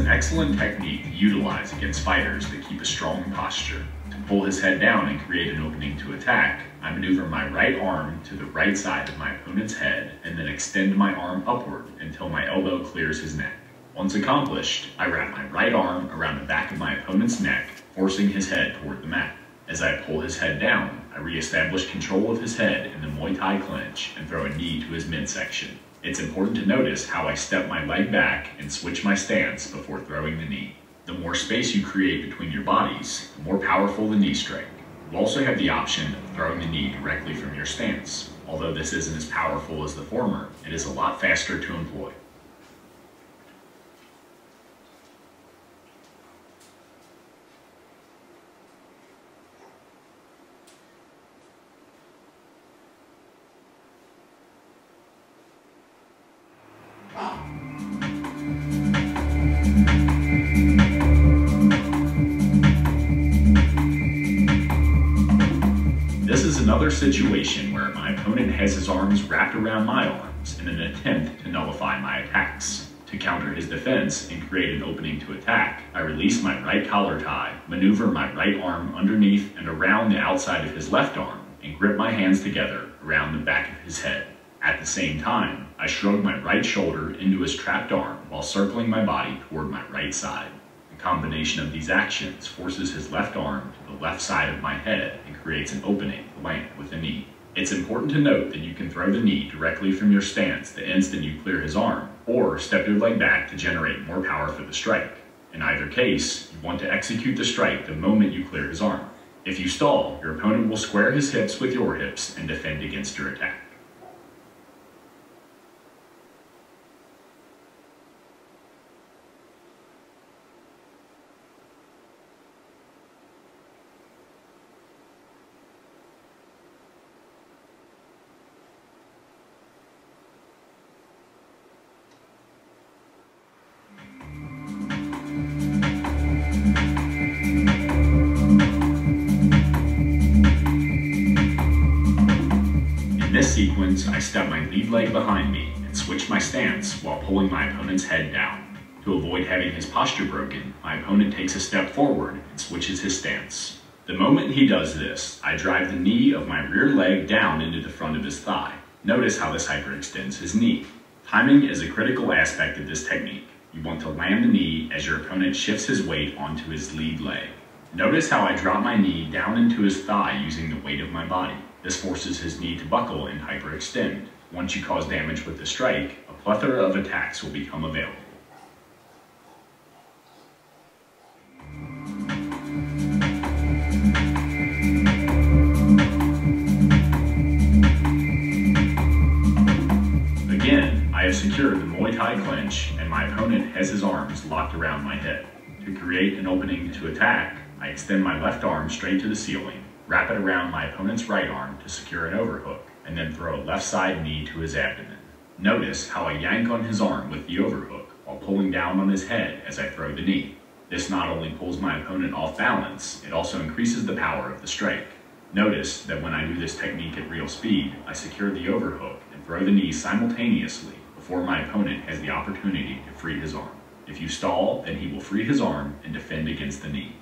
Excellent technique to utilize against fighters that keep a strong posture. To pull his head down and create an opening to attack, I maneuver my right arm to the right side of my opponent's head and then extend my arm upward until my elbow clears his neck. Once accomplished, I wrap my right arm around the back of my opponent's neck, forcing his head toward the mat. As I pull his head down, I re-establish control of his head in the Muay Thai clinch and throw a knee to his midsection. It's important to notice how I step my leg back and switch my stance before throwing the knee. The more space you create between your bodies, the more powerful the knee strike. You also have the option of throwing the knee directly from your stance. Although this isn't as powerful as the former, it is a lot faster to employ. This is another situation where my opponent has his arms wrapped around my arms in an attempt to nullify my attacks. To counter his defense and create an opening to attack, I release my right collar tie, maneuver my right arm underneath and around the outside of his left arm, and grip my hands together around the back of his head. At the same time, I shrug my right shoulder into his trapped arm while circling my body toward my right side. The combination of these actions forces his left arm to the left side of my head and creates an opening to land with a knee. It's important to note that you can throw the knee directly from your stance the instant you clear his arm, or step your leg back to generate more power for the strike. In either case, you want to execute the strike the moment you clear his arm. If you stall, your opponent will square his hips with your hips and defend against your attack. In this sequence, I step my lead leg behind me and switch my stance while pulling my opponent's head down. To avoid having his posture broken, my opponent takes a step forward and switches his stance. The moment he does this, I drive the knee of my rear leg down into the front of his thigh. Notice how this hyperextends his knee. Timing is a critical aspect of this technique. You want to land the knee as your opponent shifts his weight onto his lead leg. Notice how I drop my knee down into his thigh using the weight of my body. This forces his knee to buckle and hyperextend. Once you cause damage with the strike, a plethora of attacks will become available. Again, I have secured the Muay Thai clinch and my opponent has his arms locked around my head. To create an opening to attack, I extend my left arm straight to the ceiling, wrap it around my opponent's right arm to secure an overhook, and then throw a left side knee to his abdomen. Notice how I yank on his arm with the overhook while pulling down on his head as I throw the knee. This not only pulls my opponent off balance, it also increases the power of the strike. Notice that when I do this technique at real speed, I secure the overhook and throw the knee simultaneously before my opponent has the opportunity to free his arm. If you stall, then he will free his arm and defend against the knee.